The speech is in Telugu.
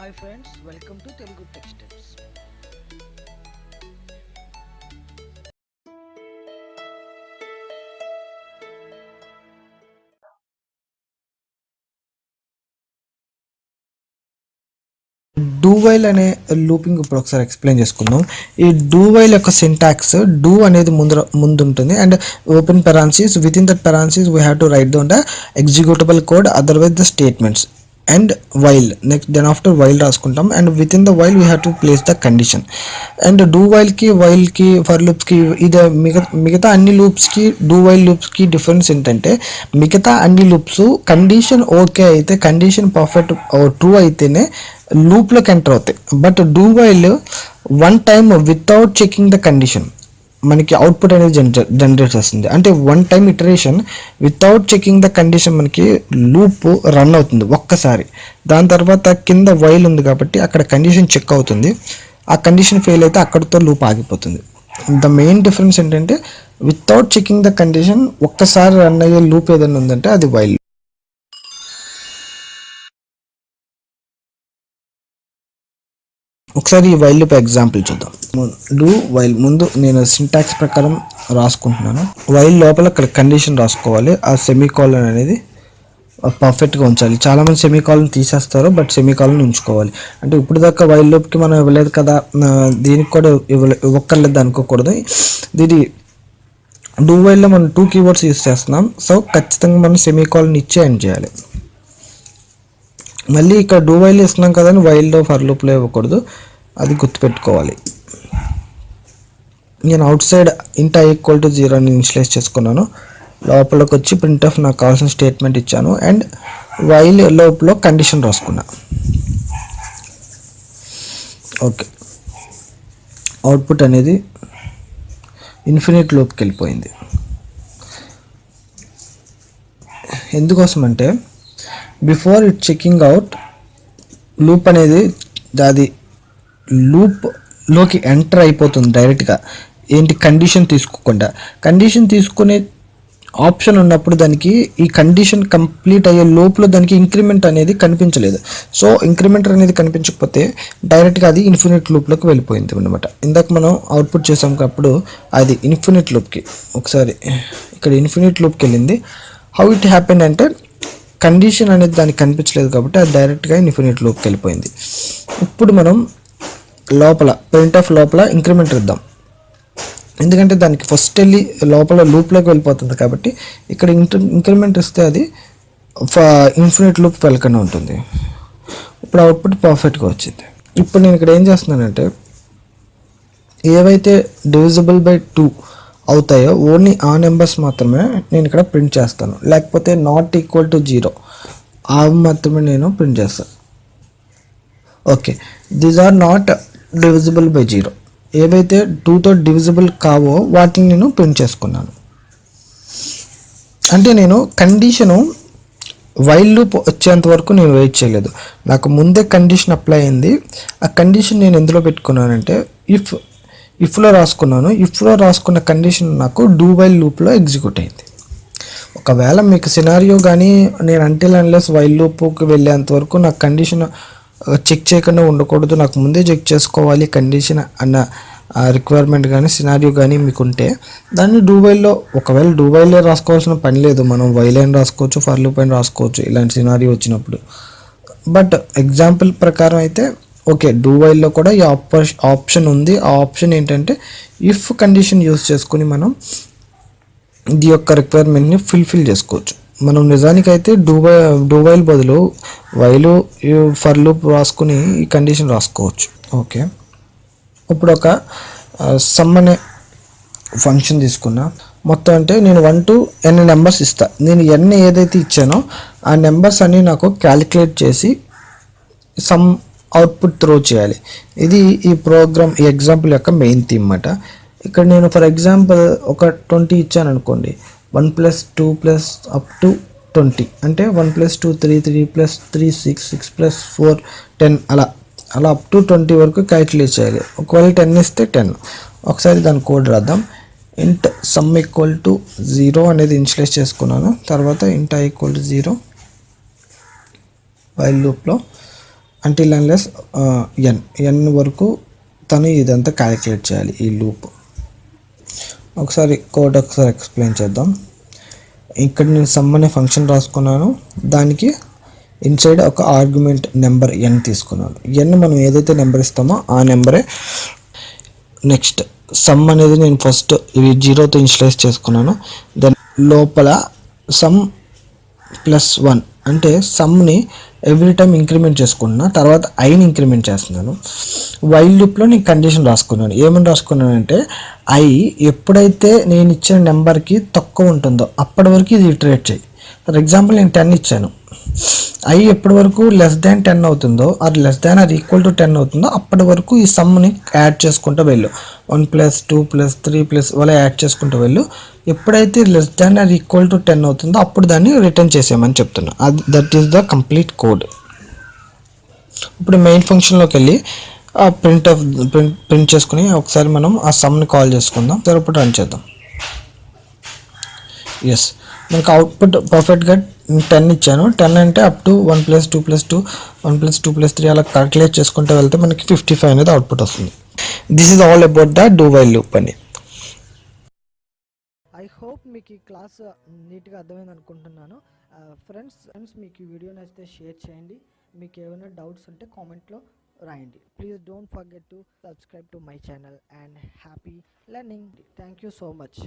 Hi friends, welcome to Telugu Tech Steps. Do while అనే లూపింగ్ ఇప్పుడు ఒకసారి ఎక్స్ప్లెయిన్ చేసుకుందాం. ఈ డూ వైల్ యొక్క సింటాక్స్ డూ అనేది ముందు ఉంటుంది and open parenthesis within that parenthesis we have to write down the executable code otherwise the statements and while next then after while రాసుకుంటాం and within the while we have to place the condition. And do వైల్కి వైల్కి ఫర్ లూప్స్కి ఇది మిగతా అన్ని లూప్స్కి డూ వైల్ లూప్స్కి డిఫరెన్స్ ఏంటంటే మిగతా అన్ని లూప్స్ కండిషన్ ఓకే అయితే కండిషన్ పర్ఫెక్ట్ ట్రూ అయితేనే లూప్లోకి ఎంటర్ అవుతాయి. But do while one time without checking the condition మనకి అవుట్పుట్ అనేది జనరేట్ చేస్తుంది. అంటే one time iteration without checking the condition మనకి లూప్ రన్ అవుతుంది ఒక్కసారి. దాని తర్వాత కింద వైల్ ఉంది కాబట్టి అక్కడ కండిషన్ చెక్ అవుతుంది. ఆ కండిషన్ ఫెయిల్ అయితే అక్కడితో లూప్ ఆగిపోతుంది. ద మెయిన్ డిఫరెన్స్ ఏంటంటే వితౌట్ చెకింగ్ ద కండిషన్ ఒక్కసారి రన్ అయ్యే లూప్ ఏదైనా ఉందంటే అది వైల్. ఒకసారి ఈ వైల్ లూప్ ఎగ్జాంపుల్ చూద్దాం. డూ వైల్ ముందు నేను సింటాక్స్ ప్రకారం రాసుకుంటున్నాను. వైల్ లోపల ఇక్కడ కండిషన్ రాసుకోవాలి. ఆ సెమీకాలన్ అనేది పర్ఫెక్ట్గా ఉంచాలి. చాలామంది సెమీకాలన్ తీసేస్తారు బట్ సెమీకాలన్ ఉంచుకోవాలి. అంటే ఇప్పుడు దాకా వైల్ లూప్కి మనం ఇవ్వలేదు కదా, దీనికి కూడా ఇవ్వక్కర్లేదు అనుకోకూడదు. దీని డూ వైల్లో మనం 2 కీవర్డ్స్ యూస్ చేస్తున్నాం. సో ఖచ్చితంగా మనం సెమీకాలన్ ఇచ్చే ఎండ్ చేయాలి. మళ్ళీ ఇక్కడ డూ వైల్ ఇస్తున్నాం కదా అని వైల్లో ఫర్ లూప్లో ఇవ్వకూడదు, అది గుర్తుపెట్టుకోవాలి. నేను అవుట్ సైడ్ ఇంట్ i ఈక్వల్ టు 0 అని ఇనిషియలైజ్ చేసుకున్నాను. లోపలికి వచ్చి ప్రింట్ ఆఫ్ నాకు కావాల్సిన స్టేట్మెంట్ ఇచ్చాను అండ్ వైల్ లోపల కండిషన్ రాసుకున్నా. ఓకే, అవుట్పుట్ అనేది ఇన్ఫినిట్ లూప్కి వెళ్ళిపోయింది. ఎందుకోసం అంటే before it checking out loop అనేది అది లూప్లోకి ఎంటర్ అయిపోతుంది డైరెక్ట్గా. ఏంటి, కండిషన్ తీసుకోకుండా. కండిషన్ తీసుకునే ఆప్షన్ ఉన్నప్పుడు దానికి ఈ కండిషన్ కంప్లీట్ అయ్యే లోపల దానికి ఇంక్రిమెంట్ అనేది కనిపించలేదు. సో ఇంక్రిమెంటర్ అనేది కనిపించకపోతే డైరెక్ట్గా అది ఇన్ఫినిట్ లూప్లోకి వెళ్ళిపోయింది అనమాట. ఇందాక మనం అవుట్పుట్ చేసాం అప్పుడు అది ఇన్ఫినిట్ లూప్కి, ఒకసారి ఇక్కడ ఇన్ఫినిట్ లూప్కి వెళ్ళింది. హౌ ఇట్ హ్యాపెన్ అంటే కండిషన్ అనేది దానికి కనిపించలేదు కాబట్టి అది డైరెక్ట్గా ఇన్ఫినిట్ లూప్కి వెళ్ళిపోయింది. ఇప్పుడు మనం లోపల ప్రింట్ ఆఫ్ లోపల ఇంక్రిమెంట్ ఇద్దాం. ఎందుకంటే దానికి ఫస్ట్ వెళ్ళి లోపల లూప్లోకి వెళ్ళిపోతుంది కాబట్టి ఇక్కడ ఇంక్రిమెంట్ ఇస్తే అది ఇన్ఫినిట్ లూప్ వెళ్ళకుండా ఉంటుంది. ఇప్పుడు అవుట్పుట్ పర్ఫెక్ట్గా వచ్చింది. ఇప్పుడు నేను ఇక్కడ ఏం చేస్తున్నానంటే ఏవైతే డివిజిబుల్ బై 2 అవుతాయో ఓన్లీ ఆ నెంబర్స్ మాత్రమే నేను ఇక్కడ ప్రింట్ చేస్తాను. లేకపోతే నాట్ ఈక్వల్ టు 0 అవి మాత్రమే నేను ప్రింట్ చేస్తాను. Okay, these are not divisible by 0. ఏవైతే 2తో డివిజిబుల్ కావో వాటిని నేను ప్రింట్ చేసుకున్నాను. అంటే నేను కండిషను వైల్ లూప్ వచ్చేంత వరకు నేను వెయిట్ చేయలేదు. నాకు ముందే కండిషన్ అప్లై అయింది. ఆ కండిషన్ నేను ఎందులో పెట్టుకున్నానంటే ఇఫ్లో రాసుకున్నాను. ఇఫ్లో రాసుకున్న కండిషన్ నాకు డూ వైల్ లూప్లో ఎగ్జిక్యూట్ అయింది. ఒకవేళ మీకు సినారియో కానీ నేను అంటిల్ అన్లెస్ వైల్ లూప్కి వెళ్ళేంత వరకు నాకు కండిషన్ చెక్ చేయకుండా ఉండకూడదు, నాకు ముందే చెక్ చేసుకోవాలి కండిషన్ అన్న రిక్వైర్మెంట్ కానీ సినారియో కానీ మీకుంటే దాన్ని డూ వైల్లో, ఒకవేళ డూ వైల్లో రాసుకోవాల్సిన పని లేదు, మనం వైల్ అయిన రాసుకోవచ్చు, ఫర్ లూప్ అయిన రాసుకోవచ్చు ఇలాంటి సినారియో వచ్చినప్పుడు. బట్ ఎగ్జాంపుల్ ప్రకారం అయితే ఓకే, డూ వైల్లో కూడా ఈ ఆప్షన్ ఉంది. ఆ ఆప్షన్ ఏంటంటే ఇఫ్ కండిషన్ యూస్ చేసుకుని మనం ఇది యొక్క రిక్వైర్మెంట్ని ఫుల్ఫిల్ చేసుకోవచ్చు. మనం నిజానికైతే డూ వైల్ బదులు వైలు ఫర్ లూప్ రాసుకుని ఈ కండిషన్ రాసుకోవచ్చు. ఓకే, ఇప్పుడు ఒక సమ్ అనే ఫంక్షన్ తీసుకున్నా. మొత్తం అంటే నేను 1 to n నెంబర్స్ ఇస్తా. నేను n ఏదైతే ఇచ్చానో ఆ నెంబర్స్ అన్నీ నాకు క్యాలిక్యులేట్ చేసి సమ్ అవుట్పుట్ త్రో చేయాలి. ఇది ఈ ప్రోగ్రామ్ ఈ ఎగ్జాంపుల్ యొక్క మెయిన్ థీమ్ అన్నమాట. ఇక్కడ నేను ఫర్ ఎగ్జాంపుల్ ఒక 20 ఇచ్చాను అనుకోండి. 1 + 2 + up to 20 అంటే 1 + 2 3 3 + 3 6 6 + 4 10 అలా అప్ టు 20 వరకు క్యాలిక్యులేట్ చేయాలి. ఒకవేళ 10 ఇస్తే 10. ఒకసారి దాని కోడ్ రాద్దాం. ఇంట్ సమ్ ఈక్వల్ టు 0 అనేది ఇనిషియలైజ్ చేసుకున్నాను. తర్వాత ఇంట్ i ఈక్వల్ టు 0 వైల్ లూప్లో అంటిల్ అన్లెస్ ఎన్ వరకు తను ఇదంతా క్యాలిక్యులేట్ చేయాలి ఈ లూప్. ఒకసారి కోడ్ ఒకసారి ఎక్స్ప్లెయిన్ చేద్దాం. ఇక్కడ నేను సమ్ అనే ఫంక్షన్ రాసుకున్నాను, దానికి ఇన్సైడ్ ఒక ఆర్గ్యుమెంట్ నెంబర్ ఎన్ తీసుకున్నాను. ఎన్ మనం ఏదైతే నెంబర్ ఇస్తామో ఆ నెంబరే. నెక్స్ట్ సమ్ అనేది నేను ఫస్ట్ ఇవి 0తో ఇనిషియలైజ్ చేసుకున్నాను. దెన్ లోపల సమ్ +1 అంటే సమ్ని ఎవ్రీ టైం ఇంక్రిమెంట్ చేసుకుంటున్నా, తర్వాత ఐని ఇంక్రిమెంట్ చేస్తున్నాను. వైల్ లూప్లో నేను కండిషన్ రాసుకున్నాను. ఏమని రాసుకున్నానంటే ఐ ఎప్పుడైతే నేను ఇచ్చిన నెంబర్కి తక్కువ ఉంటుందో అప్పటి వరకు ఇది ఇటరేట్ చేయి. ఫర్ ఎగ్జాంపుల్ నేను 10 ఇచ్చాను. ఐ ఎప్పటి వరకు <10 అవుతుందో ఆర్ >= 10 అవుతుందో అప్పటి వరకు ఈ సమ్ని యాడ్ చేసుకుంటూ వెళ్ళు. 1 + 2 + 3 అలా యాడ్ చేసుకుంటూ వెళ్ళు. ఎప్పుడైతే <10 అవుతుందో అప్పుడు దాన్ని రిటర్న్ చేసేయమని చెప్తున్నా. That is the complete code. ఇప్పుడు మెయిన్ ఫంక్షన్లోకి వెళ్ళి ప్రింట్ చేసుకుని ఒకసారి మనం ఆ సమ్ని కాల్ చేసుకుందాం. సరే ఇప్పుడు రన్ చేద్దాం. ఎస్, మనకు అవుట్పుట్ పర్ఫెక్ట్గా 10 ఇచ్చాను. 10 అంటే అప్ టు 1 + 2 + 2 1 + 2 + 3 అలా క్యాల్కులేట్ చేసుకుంటూ వెళ్తే మనకి 55 అనేది అవుట్పుట్ వస్తుంది. This is all about the do while loop అని. ఐ హోప్ మీకు ఈ క్లాస్ నీట్గా అర్థమైంది అనుకుంటున్నాను. ఫ్రెండ్స్ మీకు ఈ వీడియో నచ్చితే షేర్ చేయండి. మీకు ఏమైనా డౌట్స్ ఉంటే కామెంట్లో రాయండి. Please don't forget to subscribe to my channel and happy learning. Thank you so much.